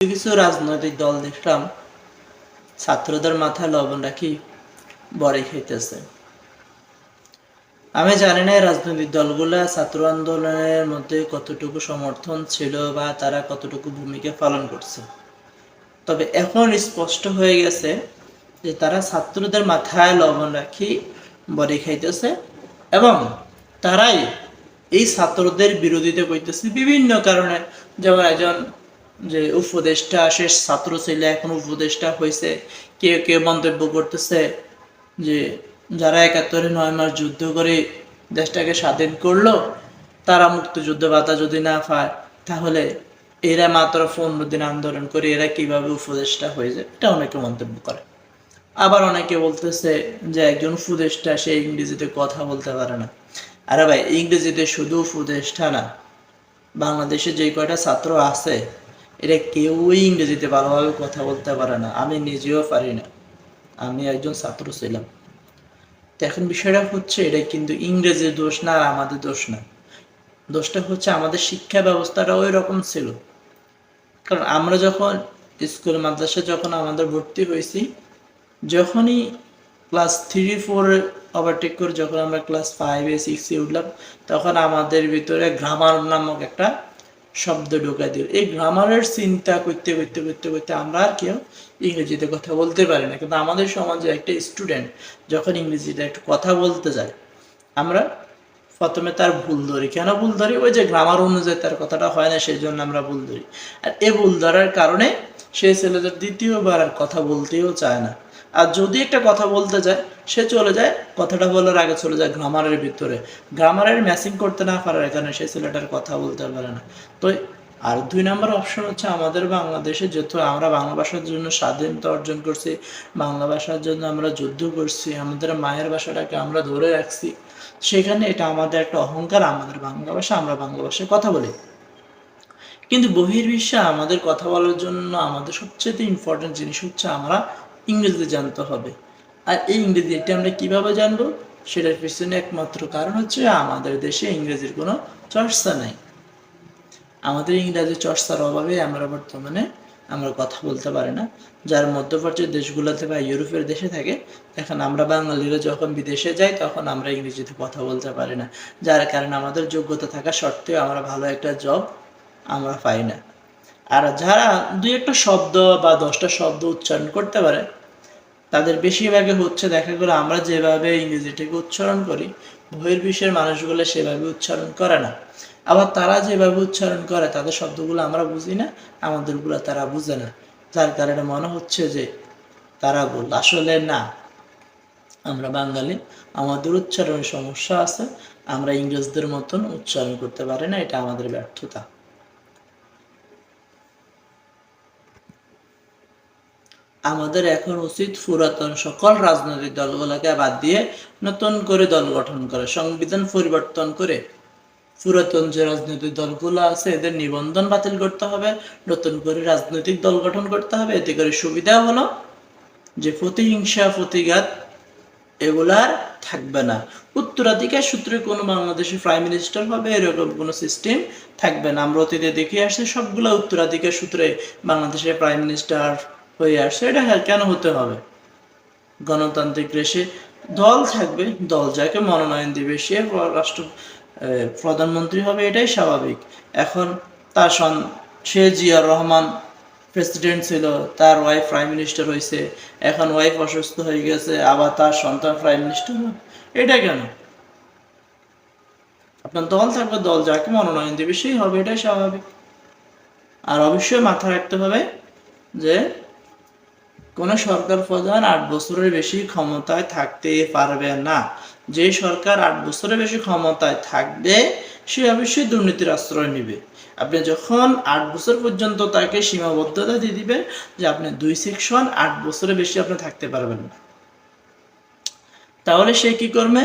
কিছু রাজনৈতিক দল দেখলাম ছাত্রদের মাথায় লবণ রাখি বড়ি খাইতেছে। আমি জানি না রাজনৈতিক দলগুলা ছাত্র আন্দোলনের মধ্যে কতটুকু সমর্থন ছিল বা তারা কতটুকু ভূমিকা পালন করছে, তবে এখন স্পষ্ট হয়ে গেছে যে তারা ছাত্রদের মাথায় লবণ রাখি বড়ি খাইতেছে এবং তারাই এই ছাত্রদের বিরোধিতা করতেছে বিভিন্ন কারণে। যেমন একজন যে উপদেষ্টা, শেষ ছাত্র ছিল এখন উপদেষ্টা হয়েছে, কেউ কেউ মন্তব্য করতেছে যে যারা ৭১-৯ মাস যুদ্ধ করে দেশটাকে স্বাধীন করলো তারা মুক্তিযুদ্ধ ভাতা যদি না পায় তাহলে এরা মাত্র ১৫ দিন আন্দোলন করে এরা কিভাবে উপদেষ্টা হয়ে যায়, এটা অনেকে মন্তব্য করে। আবার অনেকে বলতেছে যে একজন উপদেষ্টা সে ইংরেজিতে কথা বলতে পারে না। আরে ভাই, ইংরেজিতে শুধু উপদেষ্টা না, বাংলাদেশে যে কয়টা ছাত্র আছে এরা কেউই ইংরেজিতে ভালোভাবে কথা বলতে পারে না। আমি নিজেও পারি না, আমি একজন ছাত্র ছিলাম। তো এখন বিষয়টা হচ্ছে এটা কিন্তু ইংরেজির দোষ না আর আমাদের দোষ না, দোষটা হচ্ছে আমাদের শিক্ষা ব্যবস্থাটা ওই রকম ছিল। কারণ আমরা যখন স্কুল মাদ্রাসা যখন আমাদের ভর্তি হয়েছি, যখনই ক্লাস 3-4 ওভারটেক করে যখন আমরা ক্লাস 5-6 উঠলাম, তখন আমাদের ভিতরে গ্রামার নামক একটা শব্দ ঢোকাই দিল। এই গ্রামারের চিন্তা করতে করতে করতে করতে আমরা আর কেউ ইংরেজিতে কথা বলতে পারি না। কিন্তু আমাদের সমাজে একটা স্টুডেন্ট যখন ইংরেজিতে একটু কথা বলতে যায়, আমরা প্রথমে তার ভুল ধরি। কেন ভুল ধরি? ওই যে গ্রামার অনুযায়ী তার কথাটা হয় না, সেই জন্য আমরা ভুল ধরি। আর এই ভুল ধরার কারণে সেই ছেলেদের দ্বিতীয়বার আর কথা বলতেও চায় না। আর যদি একটা কথা বলতে যায়, সে চলে যায়, কথাটা বলার আগে চলে যায় গ্রামারের ভিতরে। গ্রামারের ম্যাচিং করতে না পারার কারণে সেই ছেলেটার কথা বলতে পারে না। তো আর ২ নম্বর অপশন হচ্ছে আমাদের বাংলাদেশে, যেহেতু আমরা বাংলা ভাষার জন্য স্বাধীনতা অর্জন করছি, বাংলা ভাষার জন্য আমরা যুদ্ধ করছি, আমাদের মায়ের ভাষাটাকে আমরা ধরে রাখছি, সেখানে এটা আমাদের একটা অহংকার, আমাদের বাংলা ভাষা, আমরা বাংলা ভাষায় কথা বলি। কিন্তু বহির্বিশ্বে আমাদের কথা বলার জন্য আমাদের সবচেয়ে ইম্পর্টেন্ট জিনিস হচ্ছে আমরা ইংরেজি জানতে হবে। আর এই ইংরেজিটা আমরা কিভাবে জানবো, সেটার পিছনে একমাত্র কারণ হচ্ছে আমাদের দেশে ইংরেজির কোনো চর্চা নাই। আমাদের ইংরাজি চর্চার অভাবে আমরা বর্তমানে আমরা কথা বলতে পারি না। যার মধ্যপ্রাচ্যের দেশগুলোতে বা ইউরোপের দেশে থাকে, এখন আমরা বাঙালিরা যখন বিদেশে যাই তখন আমরা ইংরেজিতে কথা বলতে পারি না, যার কারণে আমাদের যোগ্যতা থাকা সত্ত্বেও আমরা ভালো একটা জব আমরা পাই না। আর যারা ২-১টা শব্দ বা ১০টা শব্দ উচ্চারণ করতে পারে, তাদের বেশিরভাগই হচ্ছে দেখা গেলো আমরা যেভাবে ইংরেজিটাকে উচ্চারণ করি, বহির্বিশ্বের মানুষগুলো সেভাবে উচ্চারণ করে না। আবার তারা যেভাবে উচ্চারণ করে তাদের শব্দগুলো আমরা বুঝি না, আমাদেরগুলো তারা বুঝে না, যার কারণে মনে হচ্ছে যে তারা ভুল। আসলে না, আমরা বাঙালি, আমাদের উচ্চারণের সমস্যা আছে, আমরা ইংরেজদের মতন উচ্চারণ করতে পারি না, এটা আমাদের ব্যর্থতা। আমাদের এখন উচিত পুরাতন সকল রাজনৈতিক দলগুলোকে বাদ দিয়ে নতুন করে দল গঠন করে, সংবিধান পরিবর্তন করে পুরাতন যে রাজনৈতিক দলগুলো আছে এদের নিবন্ধন বাতিল করতে হবে, নতুন করে রাজনৈতিক দল গঠন করতে হবে। এতে করে সুবিধা হলো যে প্রতিহিংসা, প্রতিঘাত এগুলার থাকবে না। উত্তরাধিকার সূত্রে কোনো বাংলাদেশের প্রাইম মিনিস্টার হবে এরকম কোনো সিস্টেম থাকবে না। আমরা অতীতে দেখে আসছি সবগুলো উত্তরাধিকার সূত্রে বাংলাদেশের প্রাইম মিনিস্টার হয়ে আসছে। এটা কেন হতে হবে? গণতান্ত্রিক দেশে দল থাকবে, দল যাকে মনোনয়ন দিবে সে রাষ্ট্র প্রধানমন্ত্রী হবে, এটাই স্বাভাবিক। এখন তার সে জিয়াউর রহমান প্রেসিডেন্ট ছিল, তার ওয়াইফ প্রাইম মিনিস্টার হয়েছে, এখন ওয়াইফ অসুস্থ হয়ে গেছে, আবার তার সন্তান প্রাইম মিনিস্টার হবে, এটা কেন? আপনার দল থাকবে, দল যাকে মনোনয়ন দেবে সেই হবে, এটাই স্বাভাবিক। আর অবশ্যই মাথায় রাখতে হবে যে কোনো সরকার প্রধান ৮ বছরের বেশি ক্ষমতায় থাকতে পারবে না। যে সরকার ৮ বছরের বেশি ক্ষমতায় থাকবে সে অবশ্যই দুর্নীতির আশ্রয় নেবে। আপনি যখন ৮ বছর পর্যন্ত তাকে সীমাবদ্ধতা দিয়ে দিবেন যে আপনি ২ সেকশন ৮ বছরের বেশি আপনি থাকতে পারবেন না, তাহলে সে কি করবে?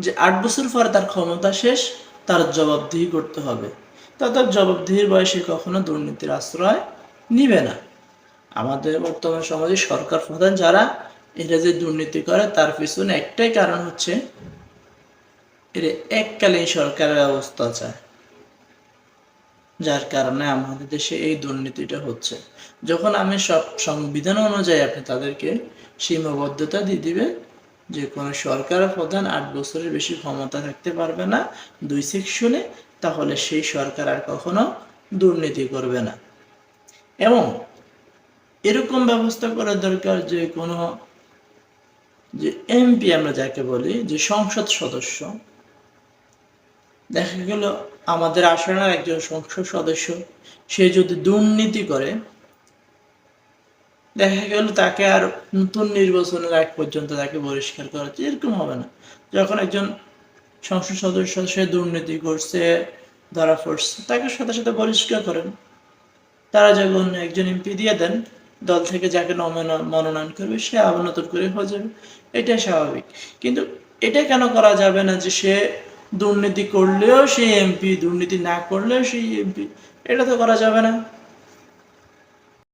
যে ৮ বছর পরে তার ক্ষমতা শেষ, তার জবাবদিহি করতে হবে। তার জবাবদিহির বয়সে কখনো দুর্নীতির আশ্রয় নিবে না। আমাদের বর্তমান সমাজে সরকার প্রধান যারা, এরা যে দুর্নীতি করে তার পিছনে একটাই কারণ হচ্ছে এরা এককালীন সরকারের ব্যবস্থা চায়। যার কারণে আমাদের দেশে এই দুর্নীতিটা হচ্ছে। যখন আমি সব সংবিধান অনুযায়ী আপনি তাদেরকে সীমাবদ্ধতা দিয়ে দিবে যে কোনো সরকার প্রধান 8 বছরের বেশি ক্ষমতা থাকতে পারবে না 2 সেকশনে, তাহলে সেই সরকার আর কখনো দুর্নীতি করবে না। এবং এরকম ব্যবস্থা করা দরকার যে কোনো যে এমপি আমরা যাকে বলি, যে সংসদ সদস্য, দেখা গেল আমাদের আসনের একজন সংসদ সদস্য সে যদি দুর্নীতি করে, দেখা গেল তাকে আর নতুন নির্বাচনের আগ পর্যন্ত তাকে বহিষ্কার করা হচ্ছে, এরকম হবে না। যখন একজন সংসদ সদস্য সে দুর্নীতি করছে, ধরা পড়ছে, তাকে সাথে সাথে বহিষ্কার করেন। তারা যখন একজন এমপি দিয়ে দেন, দল থেকে যাকে মনোনয়ন করবে সে আবার নতুন করে হয়ে যাবে, এটাই স্বাভাবিক। কিন্তু এটা কেন করা যাবে না যে সে দুর্নীতি করলেও সেই এমপি, দুর্নীতি না করলেও সেই এমপি? এটা তো করা যাবে না।